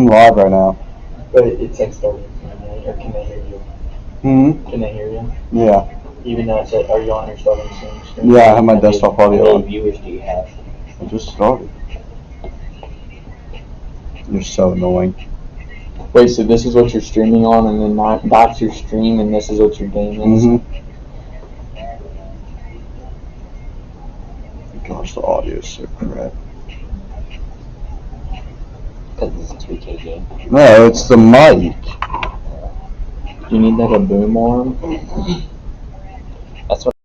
I'm live right now. But it's like starting, or can they hear you? Can they hear you? Yeah. Even though it's are you on your starting screen? Yeah, I have my desktop How audio many on. viewers do you have? I just started. You're so annoying. Wait, so this is what you're streaming on, and then that's your stream, and this is what your game is? Gosh, the audio is so crap. Because it's a 2K game. No, it's the mic. Do you need like a boom arm? That's what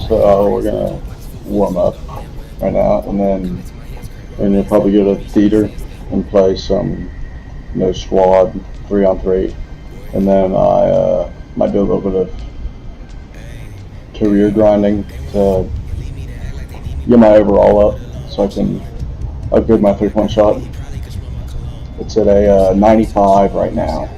So we're gonna warm up right now, and then we'll probably go to the theater and play some squad 3-on-3, and then I might do a little bit of career grinding to get my overall up so I can upgrade my 3-point shot. It's at a 95 right now.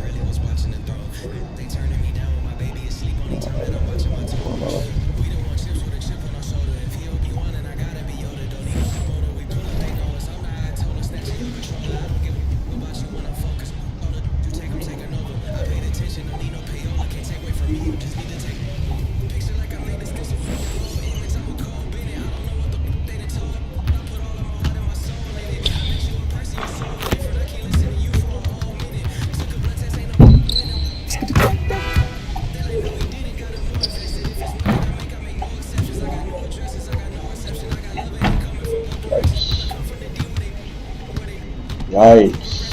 Yikes.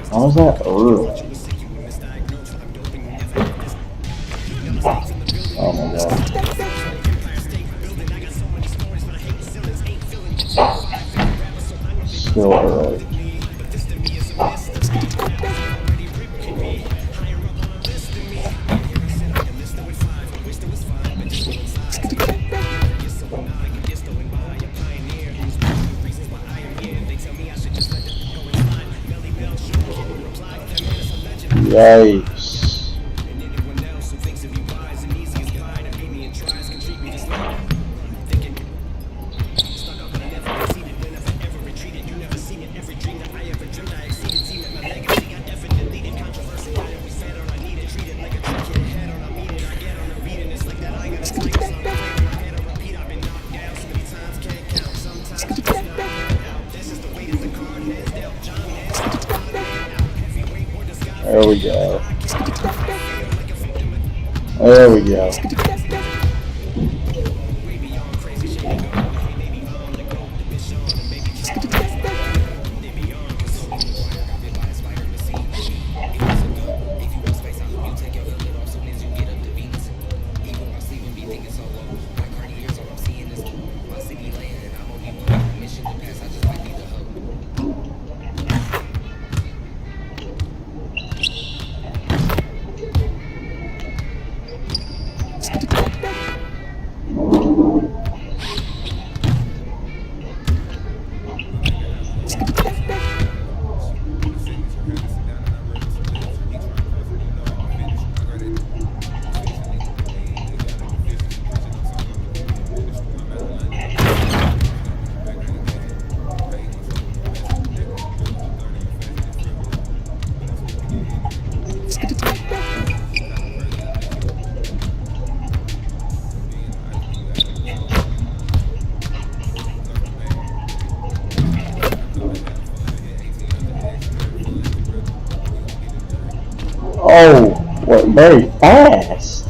How was that early? Oh my gosh. Still early. Yikes. There we go. There we go. Oh, what, very fast.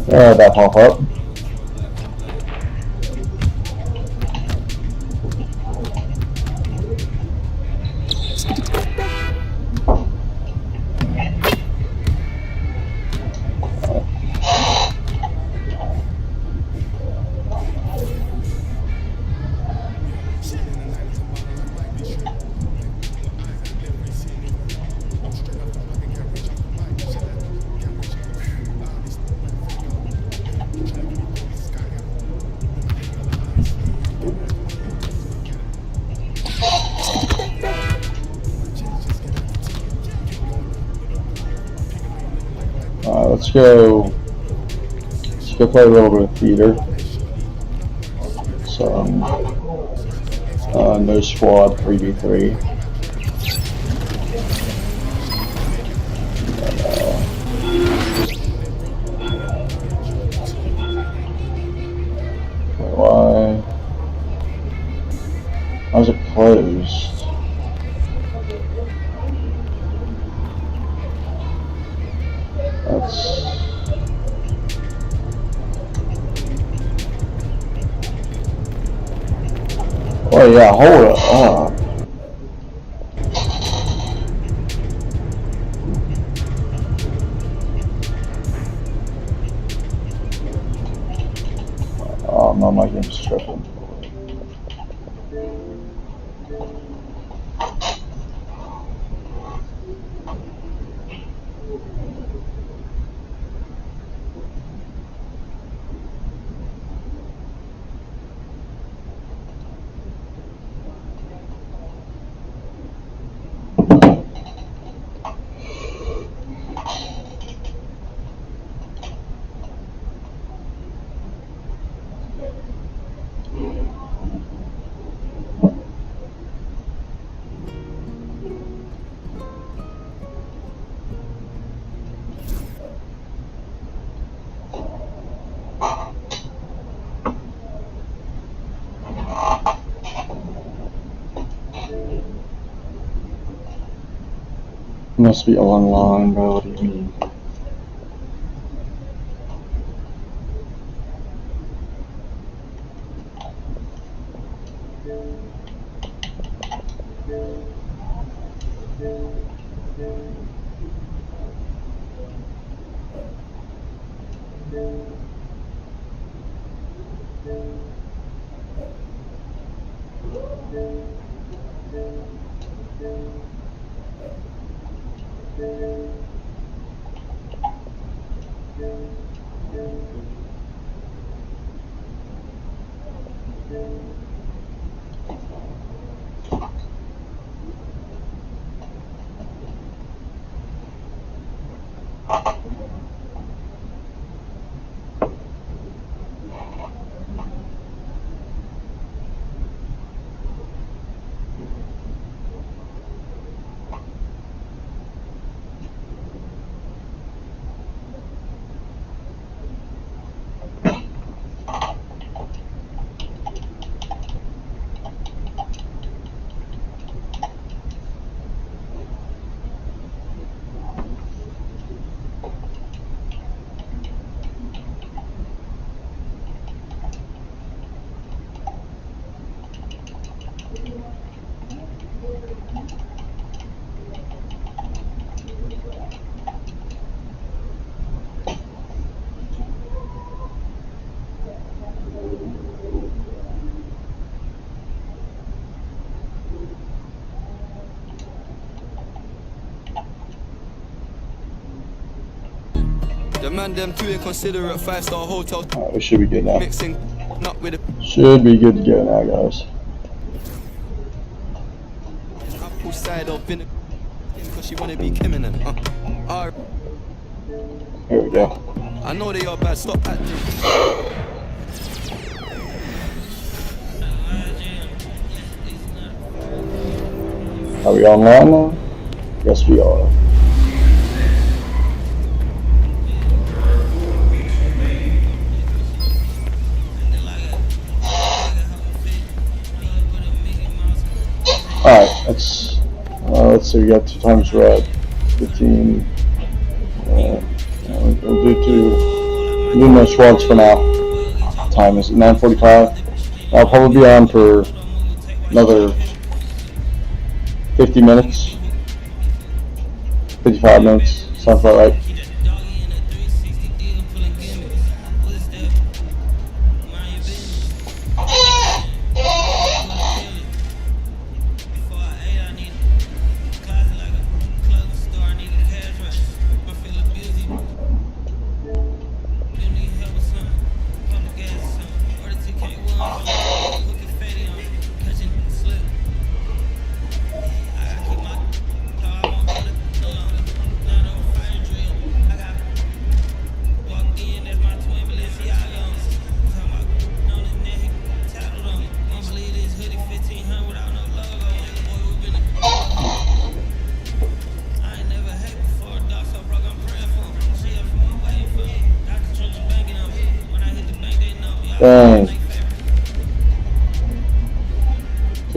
That pop up. Let's go play a little bit of theater. So No squad 3v3. Why? How's it closed? That's... Oh yeah, hold it up. Oh no, my game's tripping. Must be online, bro. What do you mean? The man them too inconsiderate, 5-star hotel Alright, we should be good now. mixing up with a Should be good to go now, guys. apple cider vinegar because she wanna be Kim and Here we go. I know they are bad, stop acting. Are we online now? Yes, we are. Alright, let's see, we got 2 times red. 15. We'll do no squads for now. Time is 9:45. I'll probably be on for another 50 minutes. 55 minutes. Sounds about right.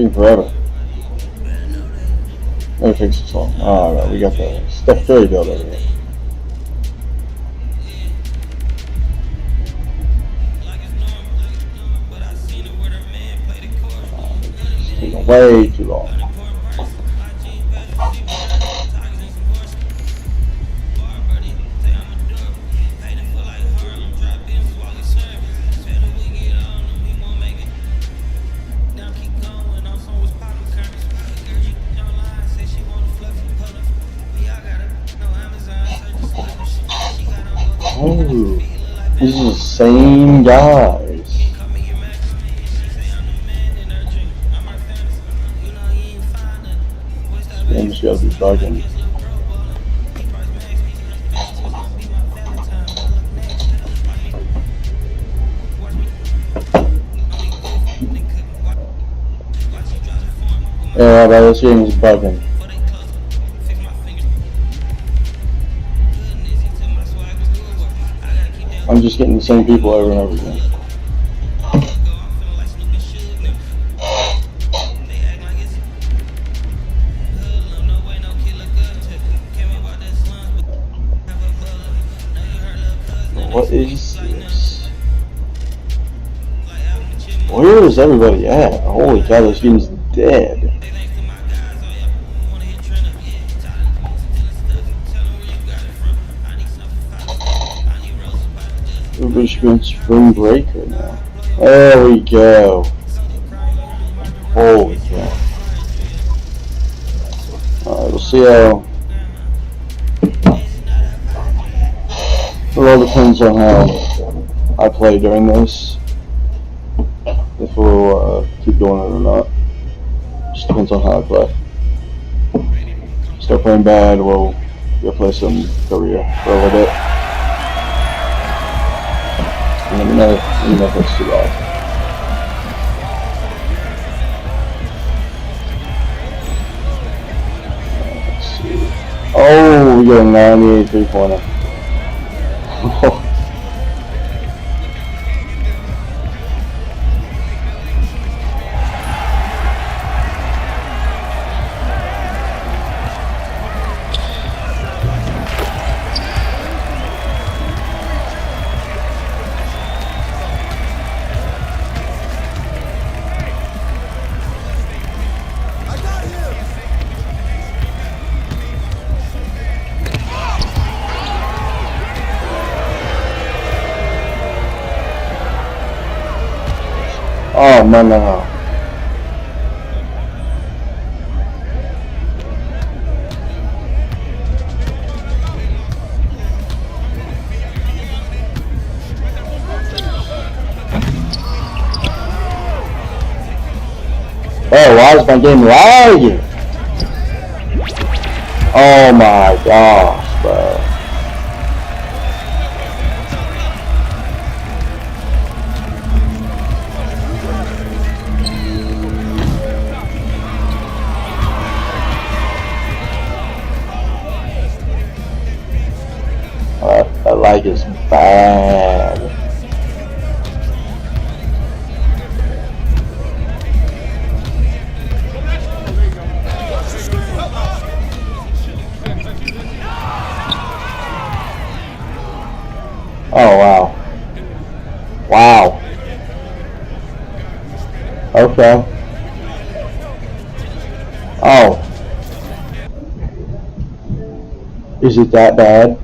Taking forever. Let me fix this all. Alright, we got the Steph Curry build over here. It's taking way too long. Oh, these are the same guys. This game's gotta be bugging. Yeah, but this game is bugging. I'm just getting the same people over and over again. What is this? Where is everybody at? Holy cow, this game's dead. Everybody should be on spring break right now. There we go. Holy cow. Alright, we'll see how. It all depends on how I play during this. If we'll keep doing it or not. Just depends on how I play. Start playing bad, we'll go play some career for a little bit. And let me know if it's too bad. Let's see. Oh, we got a 98 3-pointer. Oh, no. Oh, why is my game lagging? Oh my gosh, bro. That lag is bad. Oh, wow. Wow. Okay. Oh. Is it that bad?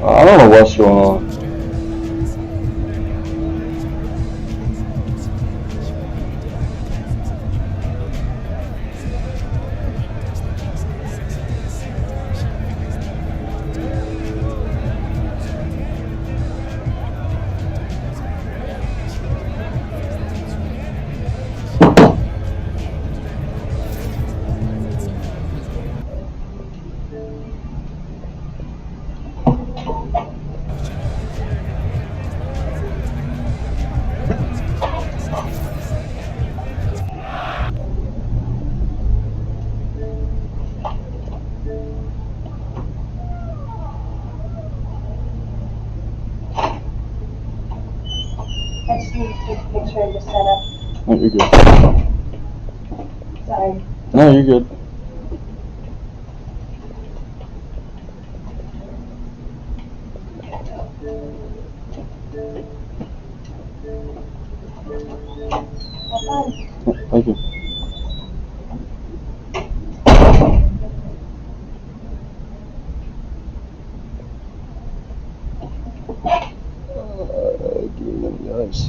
I don't know what's going on. I just need to take a picture of the setup. No, you're good. Sorry. No, you're good. Have fun. Thank you. Give me a minute, guys.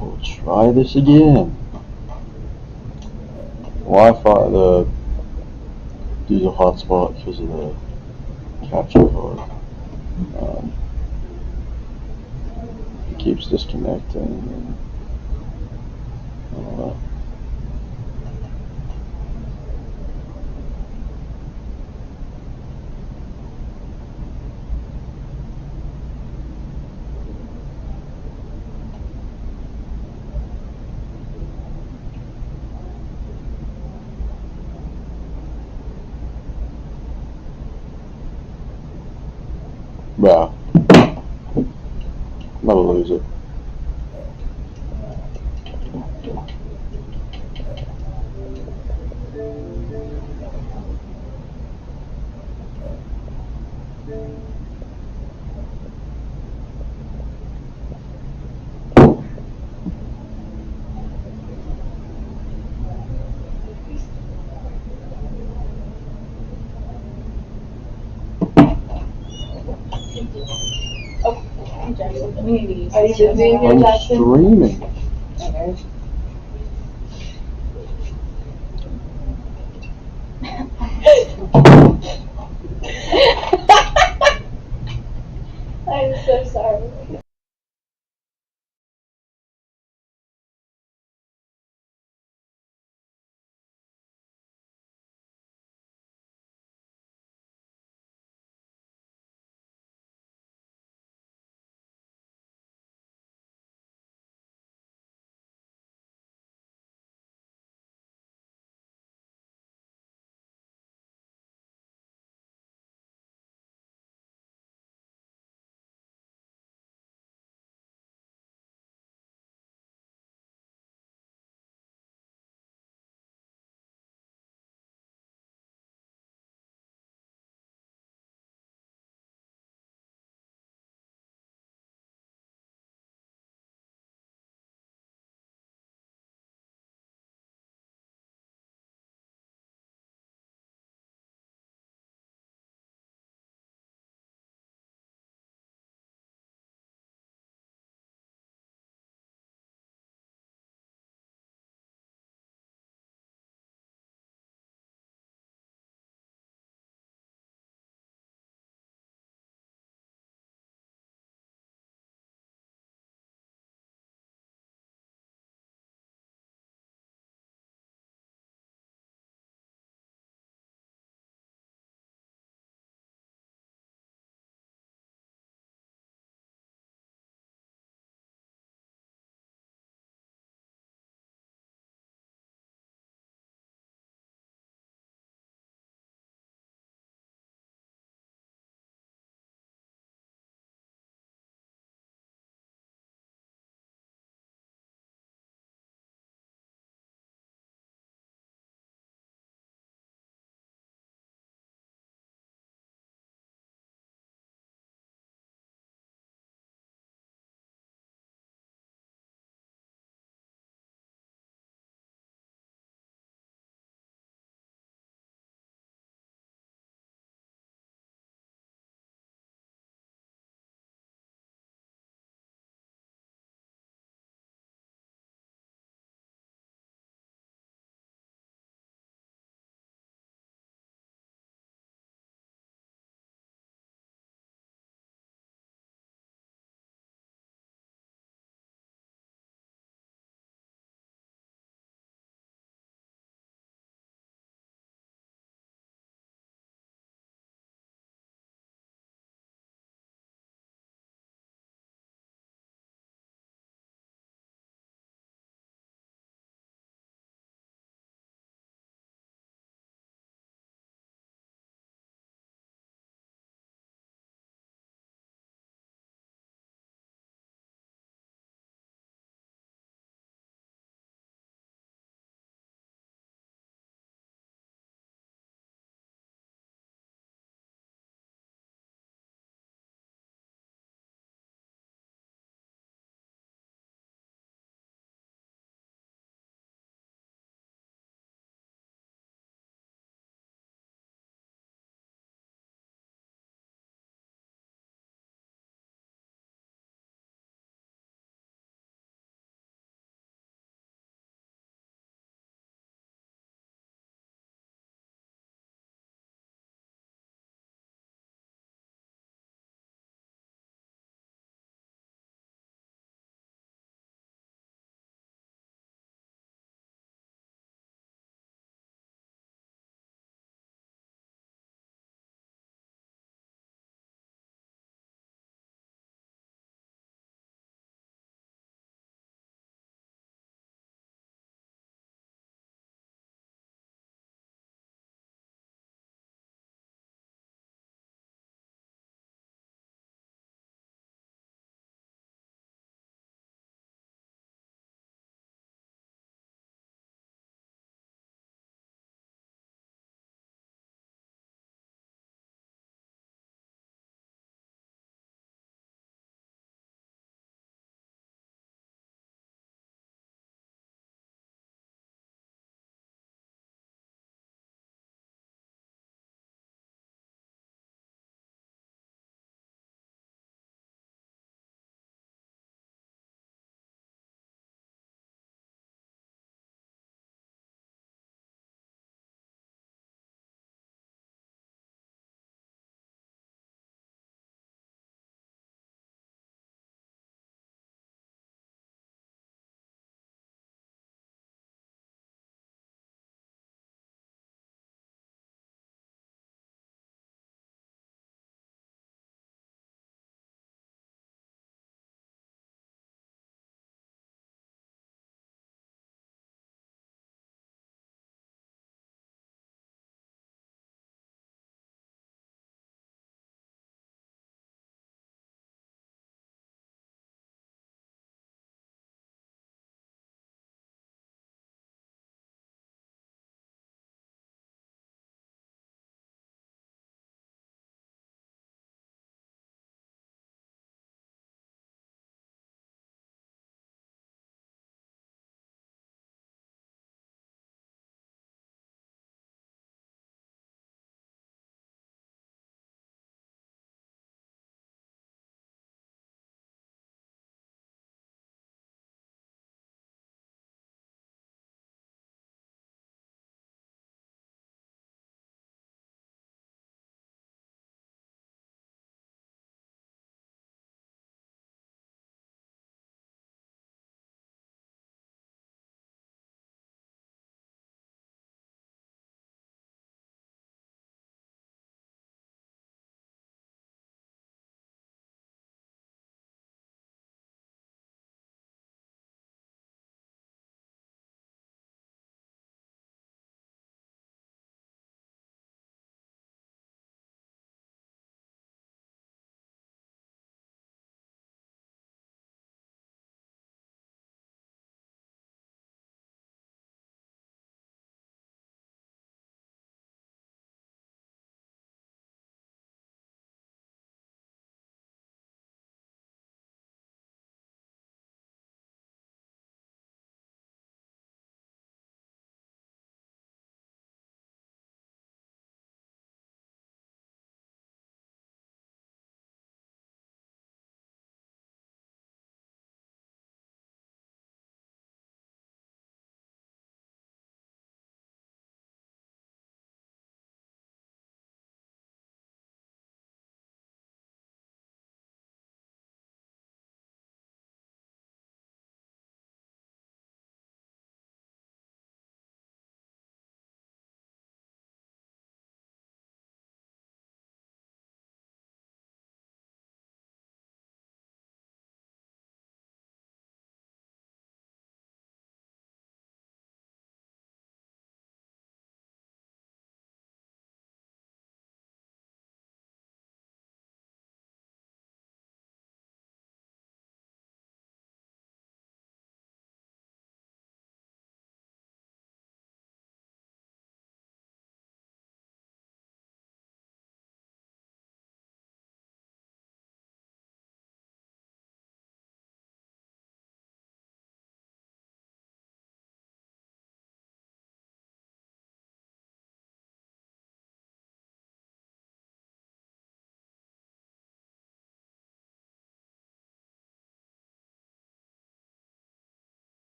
We'll try this again. Wi-Fi, the diesel hotspot because of the capture card. It keeps disconnecting. And, I don't know. Yeah. I'm gonna lose it. Are you busy in here, I'm Jackson? streaming. I'm so sorry.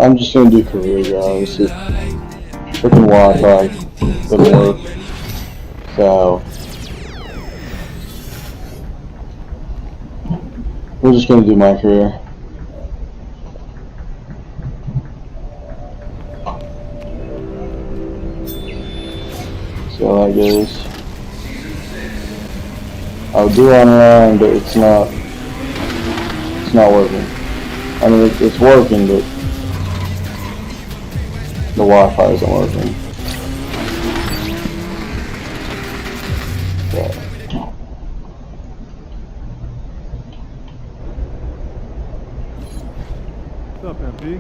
I'm just gonna do career, guys. Freaking Wi-Fi didn't work. So we're just gonna do my career. See how that goes. I'll do online, but it's not working. I mean, it's working, but the Wi-Fi isn't working. So. What's up, MP?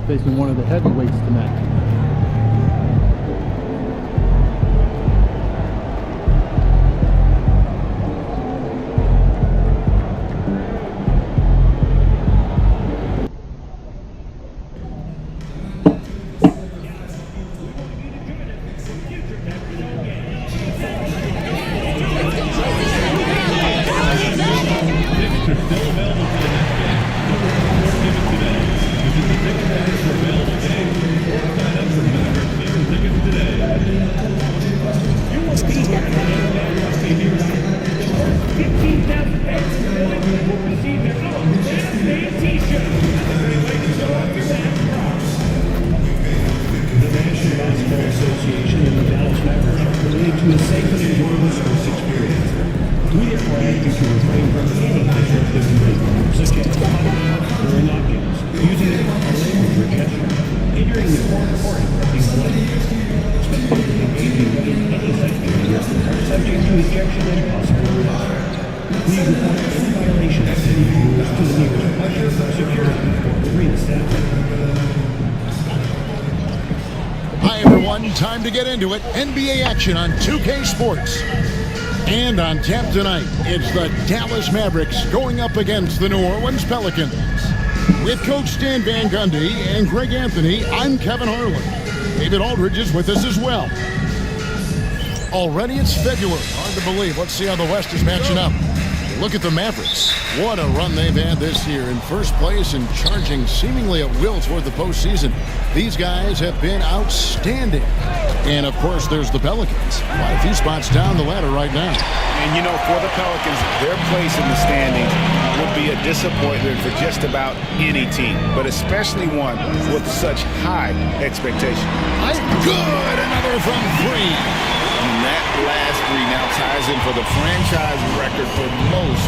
Facing one of the heavyweights tonight. Hi everyone, time to get into it. NBA action on 2K Sports. And on tap tonight, it's the Dallas Mavericks going up against the New Orleans Pelicans. With Coach Stan Van Gundy and Greg Anthony, I'm Kevin Harlan. David Aldridge is with us as well. Already it's February. Hard to believe. Let's see how the West is matching up. Look at the Mavericks. What a run they've had this year. In first place and charging seemingly at will toward the postseason. These guys have been outstanding. And, of course, there's the Pelicans. Quite a few spots down the ladder right now. And, you know, for the Pelicans, their place in the standings would be a disappointment for just about any team, but especially one with such high expectations. Good! Another from three. And that last three now ties in for the franchise record for most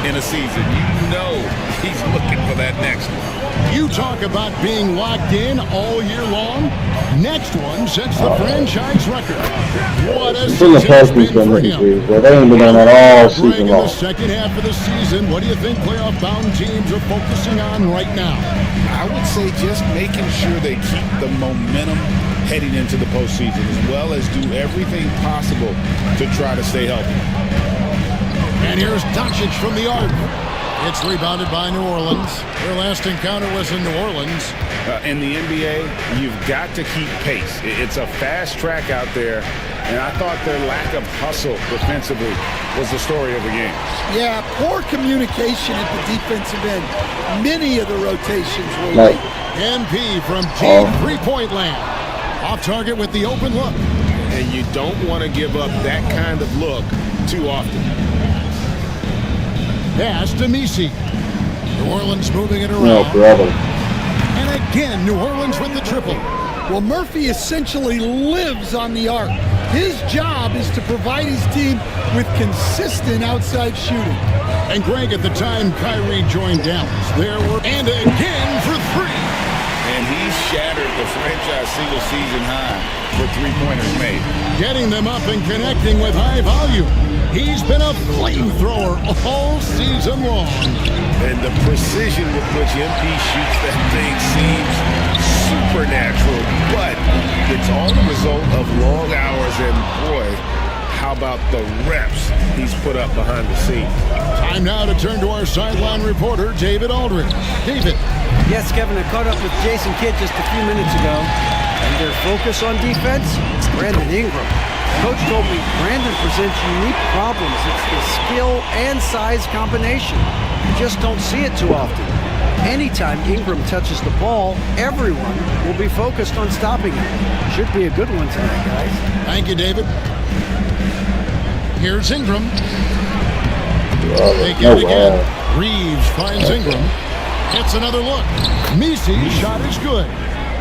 in a season. You know he's looking for that next one. You talk about being locked in all year long. Next one sets the franchise record. What a It's in the season Pelicans it's been for been him. hitting but they ain't been doing that all Greg, season in long. the second half of the season, what do you think playoff-bound teams are focusing on right now? I would say just making sure they keep the momentum heading into the postseason, as well as do everything possible to try to stay healthy. And here's Doncic from the arc. It's rebounded by New Orleans. Their last encounter was in New Orleans. In the NBA, you've got to keep pace. It's a fast track out there, and I thought their lack of hustle defensively was the story of the game. Yeah, poor communication at the defensive end. Many of the rotations were Like, late. MP from deep three-point land. Off target with the open look. And you don't want to give up that kind of look too often. Pass to Messi. New Orleans moving it around. no, brother. And again, New Orleans with the triple. Well, Murphy essentially lives on the arc. His job is to provide his team with consistent outside shooting. And Greg, at the time Kyrie joined Dallas, there were, and again for three. And he shattered the franchise single-season high for three-pointers made. Getting them up and connecting with high volume. He's been a flamethrower all season long. And the precision with which MP shoots that thing seems supernatural, but it's all the result of long hours, and boy, how about the reps he's put up behind the scenes. Time now to turn to our sideline reporter, David Aldridge. David. Yes, Kevin, I caught up with Jason Kidd just a few minutes ago, and their focus on defense, Brandon Ingram. Coach told me Brandon presents unique problems. It's the skill and size combination. You just don't see it too often. Anytime Ingram touches the ball, everyone will be focused on stopping him. Should be a good one tonight, guys. Thank you, David. Here's Ingram. They get it again. Reeves finds Ingram. Hits another look. Misi's shot is good.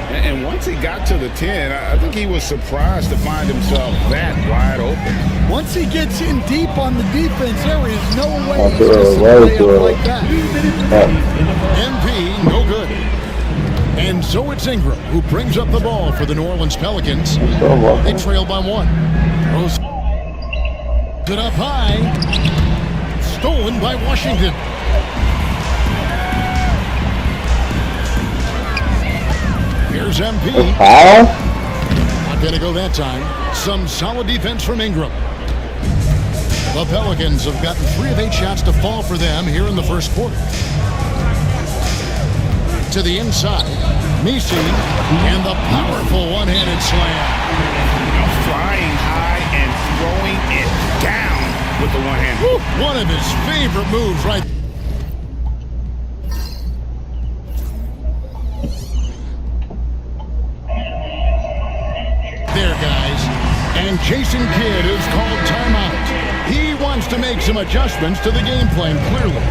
And once he got to the 10, I think he was surprised to find himself that wide open. Once he gets in deep on the defense, there is no way he's just lay up like that. MP, no good. And so it's Ingram who brings up the ball for the New Orleans Pelicans. They trail by 1. Throws it up high. Stolen by Washington. Here's MP. Not going to go that time. Some solid defense from Ingram. The Pelicans have gotten 3 of 8 shots to fall for them here in the first quarter. To the inside, Misi, and the powerful one-handed slam. Flying high and throwing it down with the one hand. One of his favorite moves right there. Guys, and Jason Kidd is called timeout. He wants to make some adjustments to the game plan, clearly.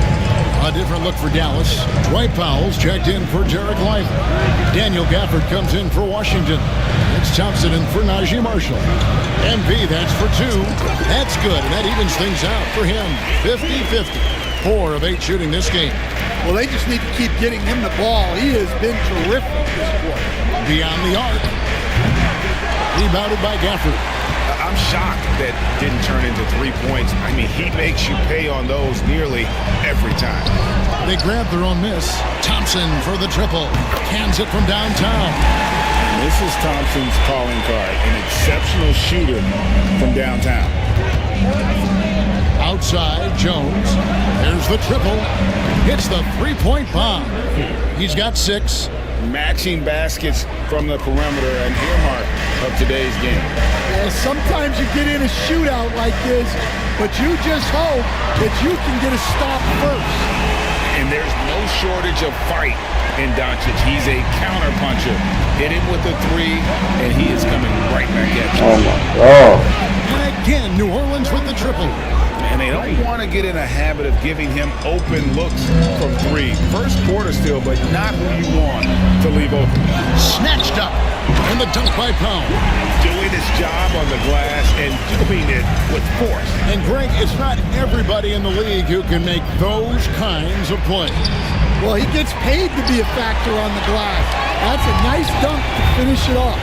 A different look for Dallas. Dwight Powell's checked in for Derek Lively. Daniel Gafford comes in for Washington. It's Thompson in for Najee Marshall. MP, that's for 2. That's good, and that evens things out for him. 50-50. 4 of 8 shooting this game. Well, they just need to keep getting him the ball. He has been terrific this quarter. Beyond the arc. Rebounded by Gafford. I'm shocked that didn't turn into 3 points. I mean, he makes you pay on those nearly every time. They grab their own miss. Thompson for the triple. Cans it from downtown. And this is Thompson's calling card. An exceptional shooter from downtown. Outside, Jones. There's the triple. Hits the 3-point bomb. He's got 6. Matching baskets from the perimeter, an earmark of today's game. Yeah, sometimes you get in a shootout like this, but you just hope that you can get a stop first. And there's no shortage of fight in Doncic. He's a counterpuncher. Hit him with a 3, and he is coming right back at you. Oh my God. And again, New Orleans with the triple. And they don't want to get in a habit of giving him open looks from 3. First quarter still, but not who you want to leave open. Snatched up. And the dunk by Powell. Doing his job on the glass and doing it with force. And Greg, it's not everybody in the league who can make those kinds of plays. Well, he gets paid to be a factor on the glass. That's a nice dunk to finish it off.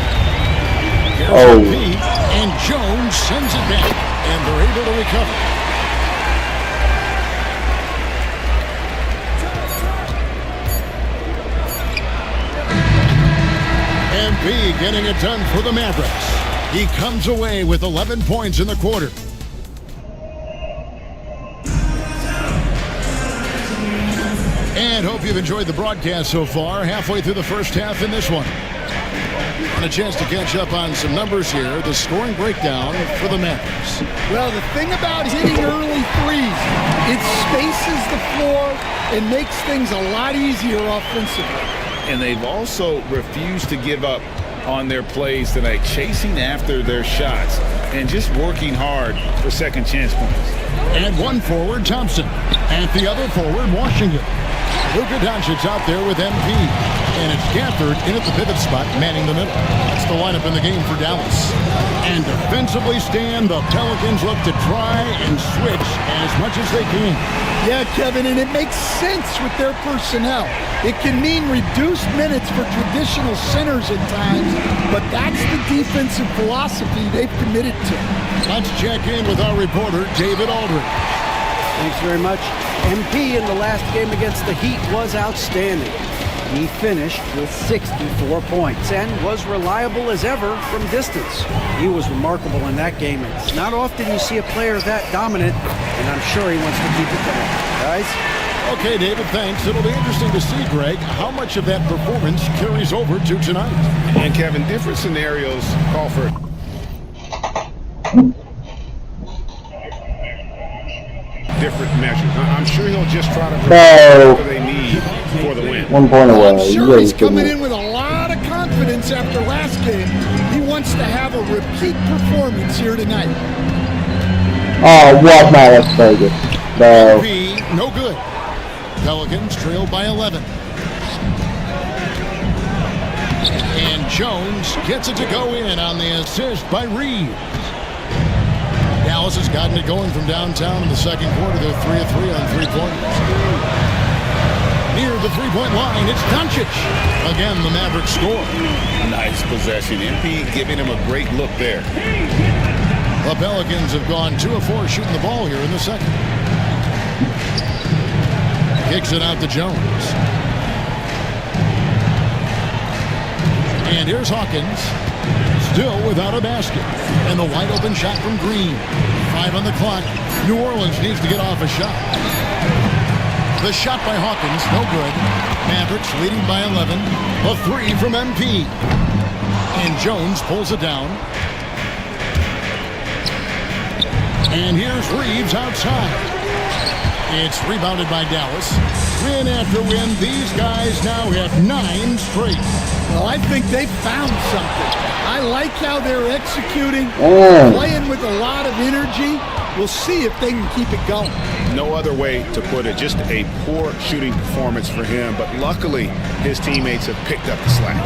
Here's MP, and Jones sends it back, and they're able to recover. MP getting it done for the Mavericks. He comes away with 11 points in the quarter. And hope you've enjoyed the broadcast so far. Halfway through the first half in this one. And a chance to catch up on some numbers here. The scoring breakdown for the Mavericks. Well, the thing about hitting early threes, it spaces the floor and makes things a lot easier offensively. And they've also refused to give up on their plays tonight, chasing after their shots and just working hard for second chance points. And one forward, Thompson. And the other forward, Washington. Luka Doncic out there with MP. And it's Gafford in at the pivot spot, manning the middle. That's the lineup in the game for Dallas. And defensively stand, the Pelicans look to try and switch as much as they can. Yeah, Kevin, and it makes sense with their personnel. It can mean reduced minutes for traditional centers at times, but that's the defensive philosophy they've committed to. Let's check in with our reporter, David Aldridge. Thanks very much. MP in the last game against the Heat was outstanding. He finished with 64 points and was reliable as ever from distance. He was remarkable in that game. It's not often you see a player that dominant, and I'm sure he wants to keep it going. Guys? Okay, David, thanks. It'll be interesting to see, Greg, how much of that performance carries over to tonight. And Kevin, different scenarios call for different measures. I'm sure he'll just try to prepare whatever they need need for the win. 1 point away. I'm You sure guys he's coming couldn't- in with a lot of confidence after last game. He wants to have a repeat performance here tonight. Oh, what? No, that's Vegas. No. MP, no good. Pelicans trail by 11. And Jones gets it to go in on the assist by Reeves. Dallas has gotten it going from downtown in the second quarter. They're 3 of 3 on three-pointers. Near the three-point line, it's Doncic. Again, the Mavericks score. Nice possession. MP giving him a great look there. The Pelicans have gone 2 of 4 shooting the ball here in the second. Kicks it out to Jones. And here's Hawkins. Still without a basket. And the wide open shot from Green. 5 on the clock. New Orleans needs to get off a shot. The shot by Hawkins, no good. Mavericks leading by 11. A 3 from MP. And Jones pulls it down. And here's Reeves outside. It's rebounded by Dallas. Win after win, these guys now have 9 straight. Well, I think they found something. I like how they're executing, playing with a lot of energy. We'll see if they can keep it going. No other way to put it. Just a poor shooting performance for him, but luckily his teammates have picked up the slack.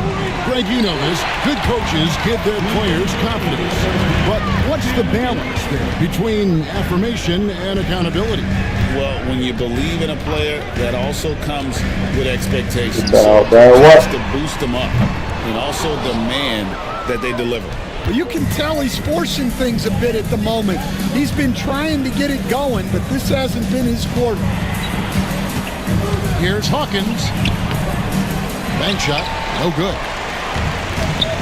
Greg, you know this. Good coaches give their players confidence. But what's the balance there between affirmation and accountability? Well, when you believe in a player, that also comes with expectations. What? Just to boost them up and also demand that they deliver. Well, you can tell he's forcing things a bit at the moment. He's been trying to get it going, but this hasn't been his quarter. Here's Hawkins. Bank shot, no good.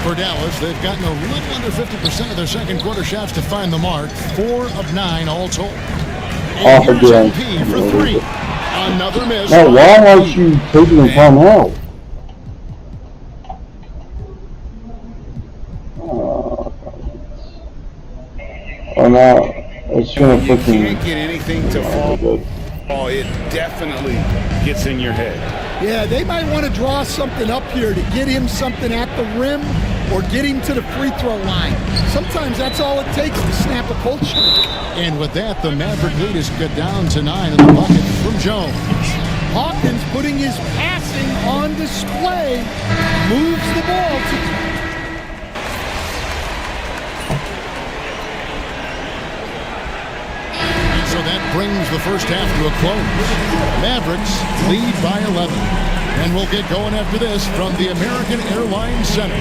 For Dallas, they've gotten a little under 50% of their second quarter shots to find the mark. 4 of 9 all told. Off And again. here's MP for 3. Another miss. No, why aren't you taking the time out? Oh no, it's gonna You freaking. can't get anything to fall. Good. Oh, it definitely gets in your head. Yeah, they might want to draw something up here to get him something at the rim or get him to the free throw line. Sometimes that's all it takes to snap a cold streak. And with that, the Maverick lead is cut down to 9 in the bucket from Jones. Hawkins putting his passing on display, moves the ball to... So that brings the first half to a close. Mavericks lead by 11. And we'll get going after this from the American Airlines Center.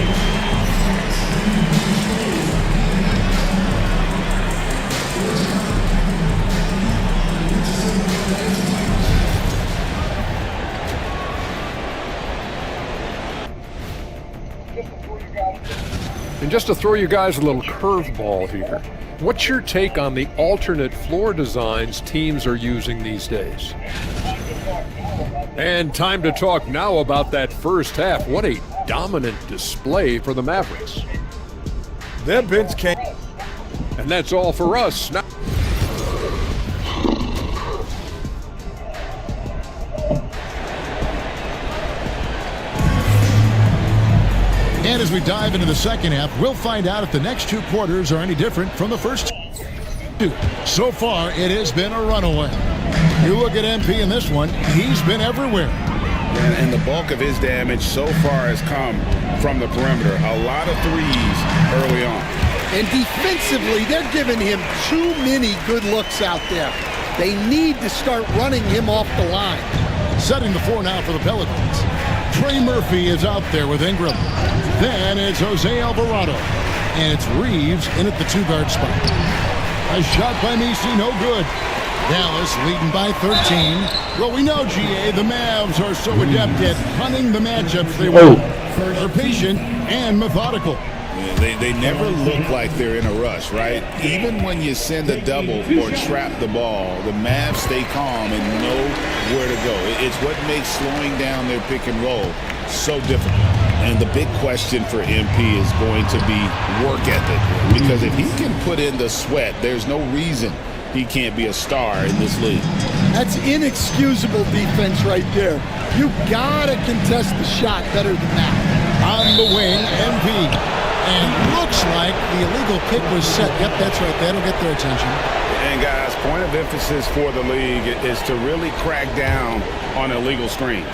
And just to throw you guys a little curveball here, what's your take on the alternate floor designs teams are using these days? And time to talk now about that first half. What a dominant display for the Mavericks. Their bench came. And that's all for us. Now And as we dive into the second half, we'll find out if the next 2 quarters are any different from the first 2. So far, it has been a runaway. You look at MP in this one, he's been everywhere. And the bulk of his damage so far has come from the perimeter. A lot of threes early on. And defensively, they're giving him too many good looks out there. They need to start running him off the line. Setting the floor now for the Pelicans. Trey Murphy is out there with Ingram. Then it's Jose Alvarado. And it's Reeves in at the 2-guard spot. A shot by Messi, no good. Dallas leading by 13. Well, we know, GA, the Mavs are so adept at hunting the matchups they want. They're patient and methodical. Yeah, they never look like they're in a rush, right? Even when you send a double or trap the ball, the Mavs stay calm and know where to go. It's what makes slowing down their pick and roll so difficult. And the big question for MP is going to be work ethic. Because if he can put in the sweat, there's no reason he can't be a star in this league. That's inexcusable defense right there. You gotta contest the shot better than that. On the wing, MP. And looks like the illegal kick was set. Yep, that's right. That'll get their attention. And guys, point of emphasis for the league is to really crack down on illegal screens.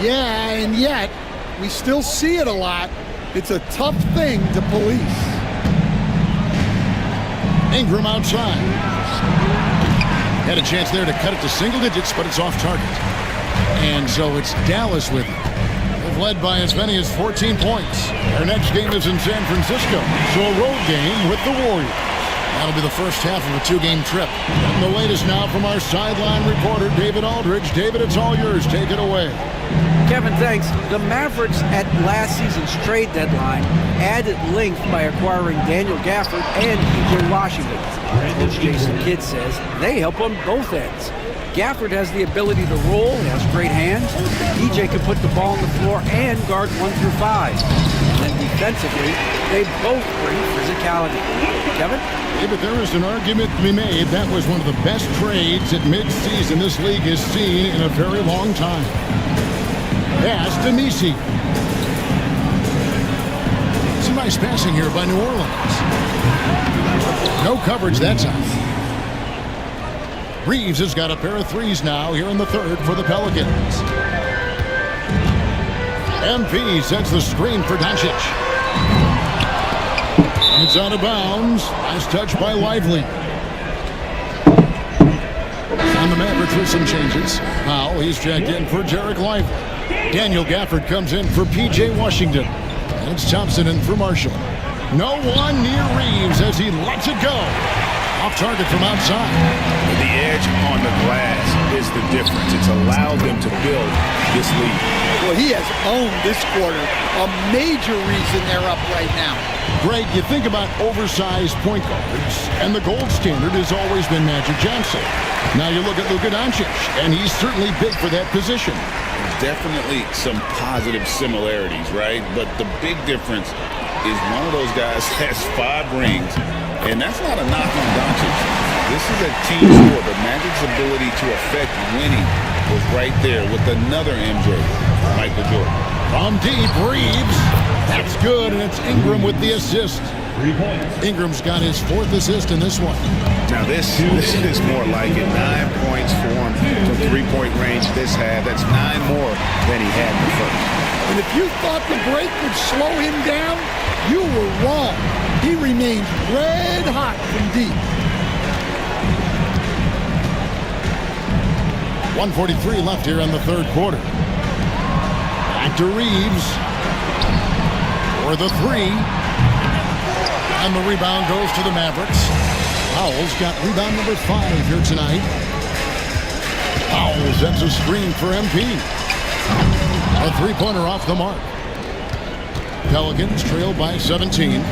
Yeah, and yet, we still see it a lot. It's a tough thing to police. Ingram outside. Had a chance there to cut it to single digits, but it's off target. And so it's Dallas with it. They've led by as many as 14 points. Their next game is in San Francisco, so a road game with the Warriors. That'll be the first half of a two-game trip. And the latest now from our sideline reporter, David Aldridge. David, it's all yours. Take it away. Kevin, thanks. The Mavericks at last season's trade deadline added length by acquiring Daniel Gafford and PJ Washington. Coach Jason Kidd says they help on both ends. Gafford has the ability to roll, he has great hands. PJ can put the ball on the floor and guard 1 through 5. And defensively, they both bring physicality. Kevin? Yeah, but there is an argument to be made. That was one of the best trades at midseason this league has seen in a very long time. Pass to Nisi. Some nice passing here by New Orleans. No coverage that time. Reeves has got a pair of threes now here in the third for the Pelicans. MP sets the screen for Doncic. It's out of bounds. Nice touch by Lively. On the Mavericks with some changes. Powell, he's checked in for Jarek Lively. Daniel Gafford comes in for P.J. Washington. And it's Thompson in for Marshall. No one near Reeves as he lets it go. Off target from outside. The edge on the glass is the difference. It's allowed them to build this lead. Well, he has owned this quarter. A major reason they're up right now. Greg, you think about oversized point guards, and the gold standard has always been Magic Johnson. Now you look at Luka Doncic, and he's certainly big for that position. There's definitely some positive similarities, right? But the big difference is one of those guys has 5 rings, and that's not a knock on Doncic. This is a team sport, but Magic's ability to affect winning was right there with another MJ, Michael Jordan. From deep, Reeves. That's good, and it's Ingram with the assist. Ingram's got his 4th assist in this one. Now this is more like it. 9 points for him from 3-point range this half. That's 9 more than he had in the first. And if you thought the break would slow him down, you were wrong. He remains red hot from deep. 1:43 left here in the third quarter. Back to Reeves for the 3. And the rebound goes to the Mavericks. Powell's got rebound number 5 here tonight. Powell sends a screen for MP. A 3-pointer off the mark. Pelicans trail by 17.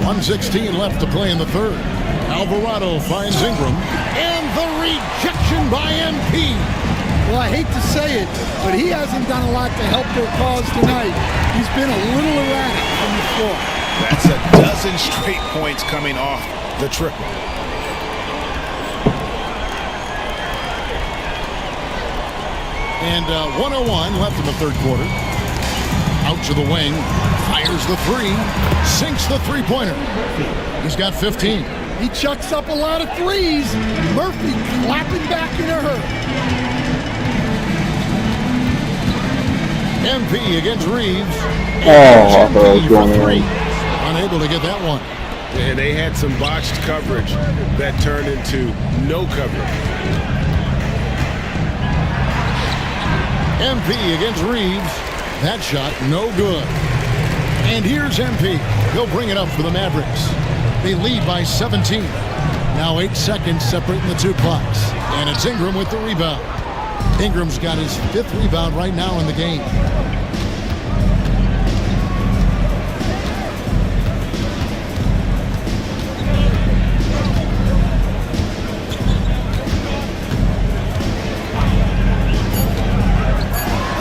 1:16 left to play in the third. Alvarado finds Ingram. And the rejection by MP. Well, I hate to say it, but he hasn't done a lot to help their cause tonight. He's been a little erratic from the floor. That's a dozen straight points coming off the triple. And 1:01 left in the third quarter. Out to the wing. Fires the 3. Sinks the 3-pointer. He's got 15. He chucks up a lot of threes. Murphy clapping back in a hurry. MP against Reeves. Oh, MP for 3. Unable to get that one. And they had some botched coverage that turned into no coverage. MP against Reeves. That shot no good. And here's MP. He'll bring it up for the Mavericks. They lead by 17. Now 8 seconds separating the 2 clocks. And it's Ingram with the rebound. Ingram's got his 5th rebound right now in the game.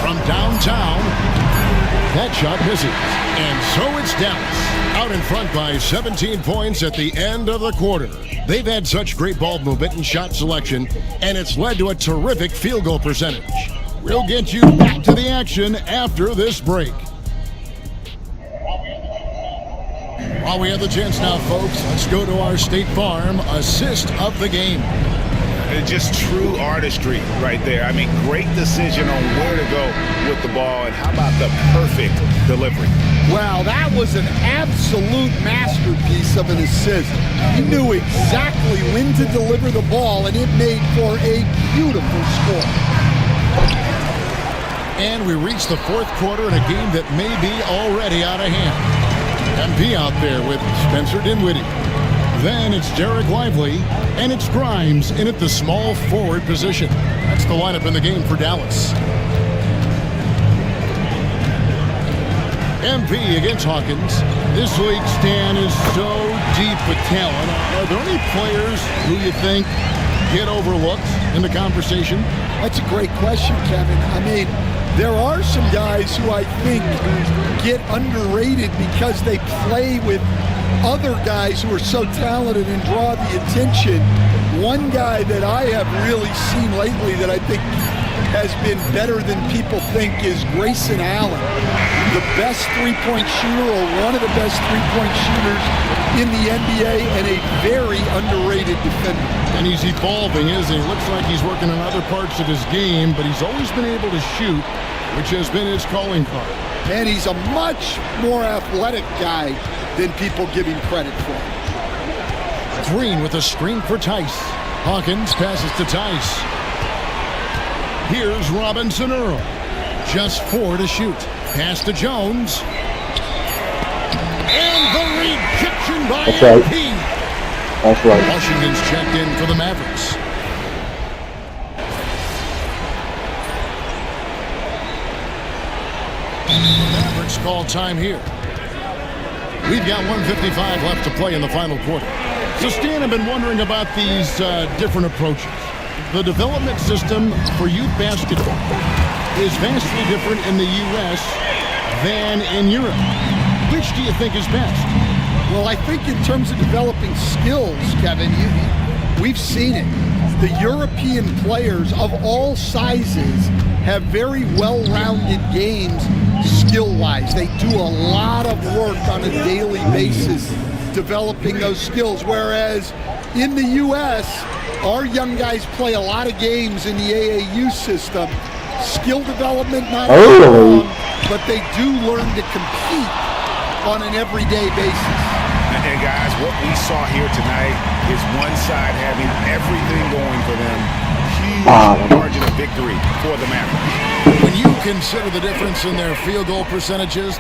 From downtown, that shot misses. And so it's Dallas. Out in front by 17 points at the end of the quarter. They've had such great ball movement and shot selection, and it's led to a terrific field goal percentage. We'll get you back to the action after this break. While we have the chance now, folks, let's go to our State Farm assist of the game. Just true artistry right there. I mean, great decision on where to go with the ball, and how about the perfect delivery? Wow, that was an absolute masterpiece of an assist. He knew exactly when to deliver the ball, and it made for a beautiful score. And we reach the fourth quarter in a game that may be already out of hand. MP out there with Spencer Dinwiddie. Then it's Derek Lively, and it's Grimes in at the small forward position. That's the lineup in the game for Dallas. MP against Hawkins. This league, Stan, is so deep with talent. Are there any players who you think get overlooked in the conversation? That's a great question, Kevin. I mean, there are some guys who I think get underrated because they play with other guys who are so talented and draw the attention. One guy that I have really seen lately that I think has been better than people think is Grayson Allen, the best three-point shooter, or one of the best three-point shooters in the NBA, and a very underrated defender. And he's evolving, isn't he? Looks like he's working on other parts of his game, but he's always been able to shoot, which has been his calling card. And he's a much more athletic guy than people give him credit for. Green with a screen for Tice. Hawkins passes to Tice. Here's Robinson Earl. Just 4 to shoot. Pass to Jones. And the rejection by MP. That's right. Washington's checked in for the Mavericks. The Mavericks call time here. We've got 1:55 left to play in the final quarter. So, Stan, I've been wondering about these different approaches. The development system for youth basketball is vastly different in the U.S. than in Europe. Which do you think is best? Well, I think in terms of developing skills, Kevin, we've seen it. The European players of all sizes have very well-rounded games skill-wise. They do a lot of work on a daily basis developing those skills, whereas in the U.S., our young guys play a lot of games in the AAU system. Skill development, not strong, but they do learn to compete on an everyday basis. And guys, what we saw here tonight is one side having everything going for them. Huge margin of victory for the Mavericks. When you consider the difference in their field goal percentages,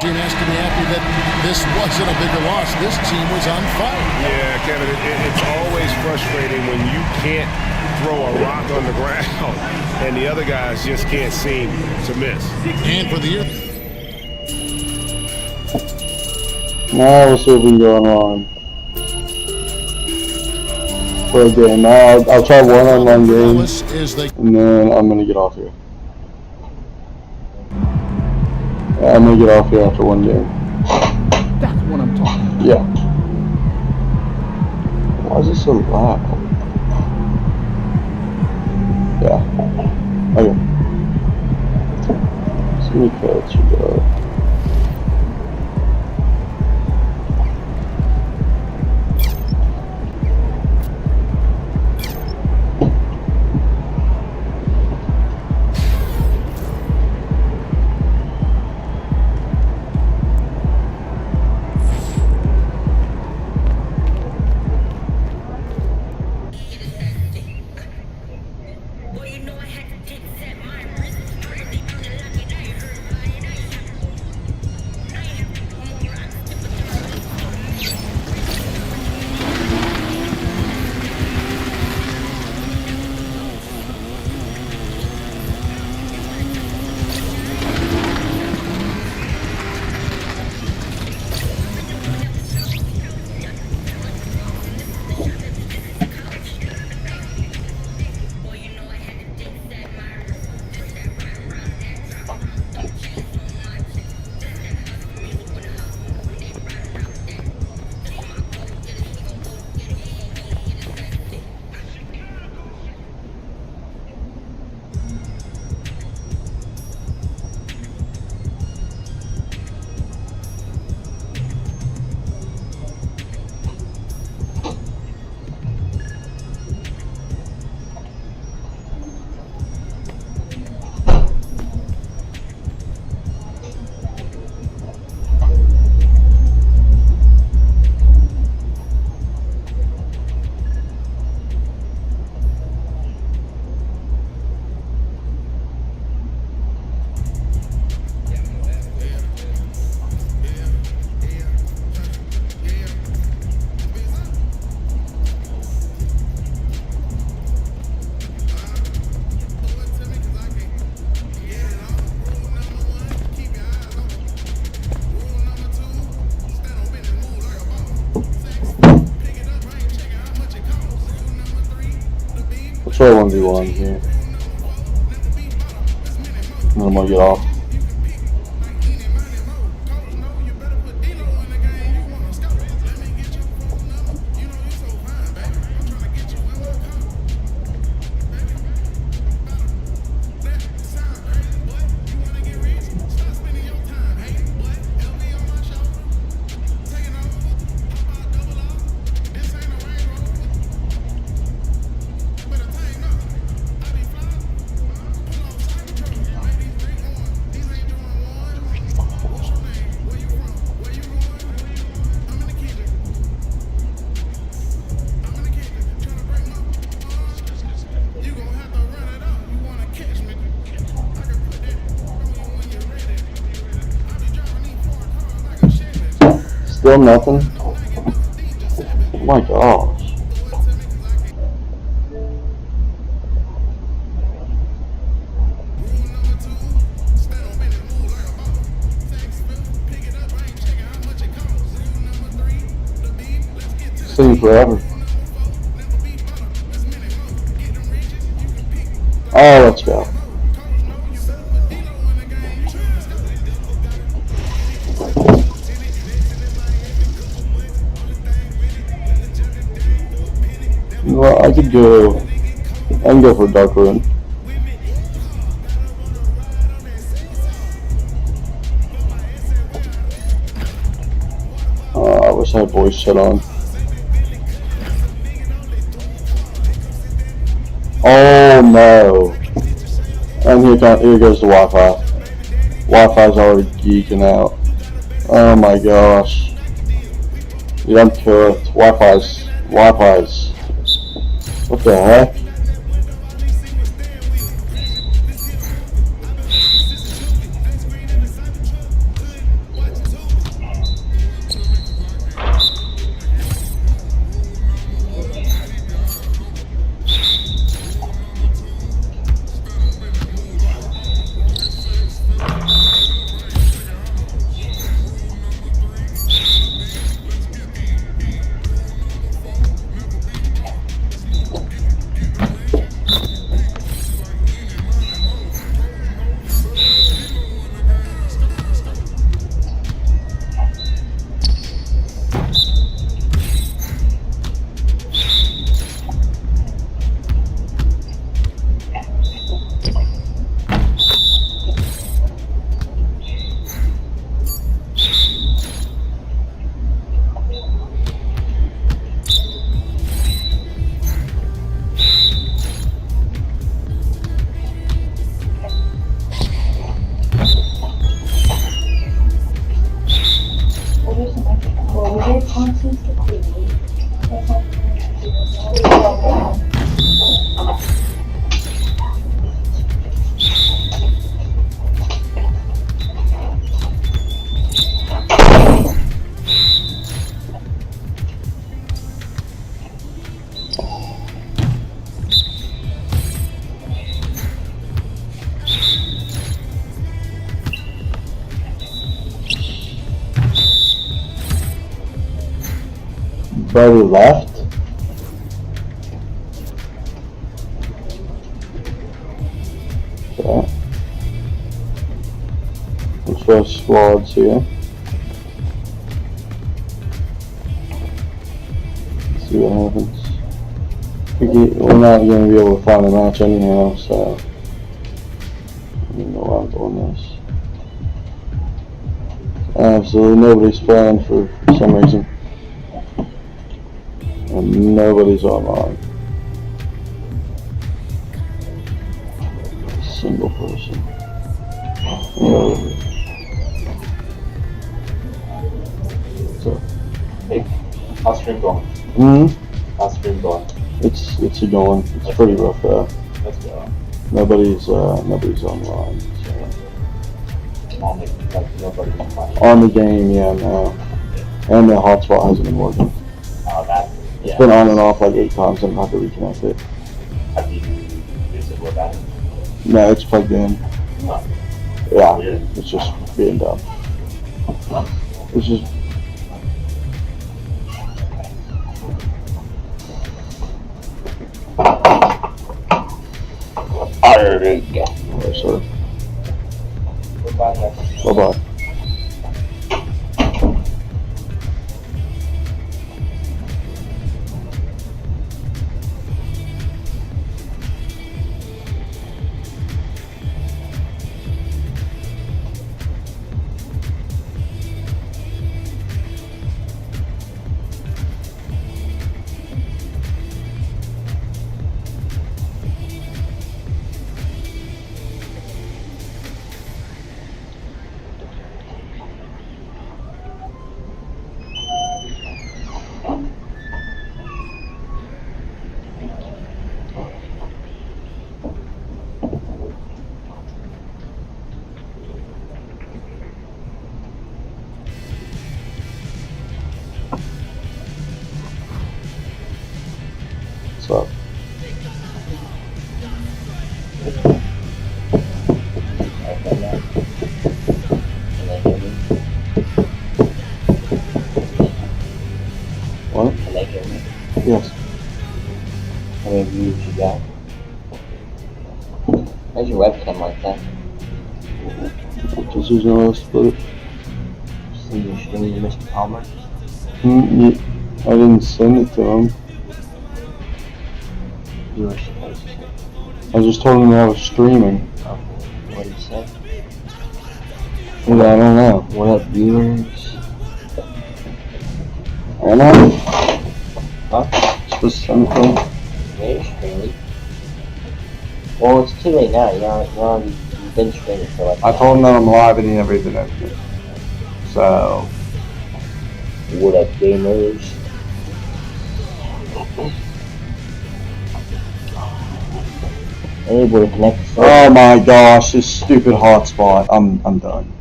team has to be happy that this wasn't a bigger loss. This team was on fire. Yeah, Kevin, it's always frustrating when you can't throw a rock on the ground and the other guys just can't seem to miss. And for the year. Now we'll see if we can go on for a game. Now I'll try one-on-one game, and then I'm going to get off here. I'm going to get off here after one game. That's what I'm talking about. Yeah. Why is it so loud? Yeah. Okay. So many cuts you got. Let's try 1v1 here. And then I'm gonna get off. Still nothing? Oh my gosh. Sitting forever. Oh, let's go. Well, I can go for Dark Rune. I wish I had voice chat on. Oh no. And here goes the Wi-Fi. Wi-Fi's already geeking out. Oh my gosh. Yeah, I'm cooked. Wi-Fi's. What the heck? Brother left. Okay. Let's go squads here. Let's see what happens. We're not going to be able to find a match anyhow, so I don't know why I'm doing this. Absolutely nobody's playing for some reason. And nobody's online. Single person. So. Hey, how's stream going? How's stream going? It's going. It's pretty rough though. Let's go. Nobody's online. Nobody's online. On the game, yeah, no. And the hotspot hasn't been working. It's been on and off like 8 times and I have to reconnect it. Have you used it with that? No, it's plugged in. Oh. Yeah, it's just being done. It's just. Yes, sir. Goodbye, guys. Bye-bye. What's up? What? Can they hear me? Yes. How many views you got? Where's your webcam like that? Just using a split. See you streaming to Mr. Palmer? I didn't send it to him. You were supposed to. I just told him I was streaming. Oh, what did you say? Yeah, I don't know. What up, viewers? I don't know. Huh? Supposed to send it to him. Yeah, you're streaming. Well, it's too late now. You've been streaming for like. I told him that I'm live and he never even opened it. So. What up, gamers? Able to connect. Oh my gosh, this stupid hotspot. I'm done.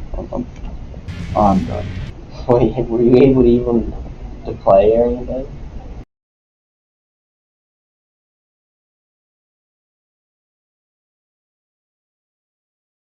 I'm done. Wait, were you able to even to play or anything?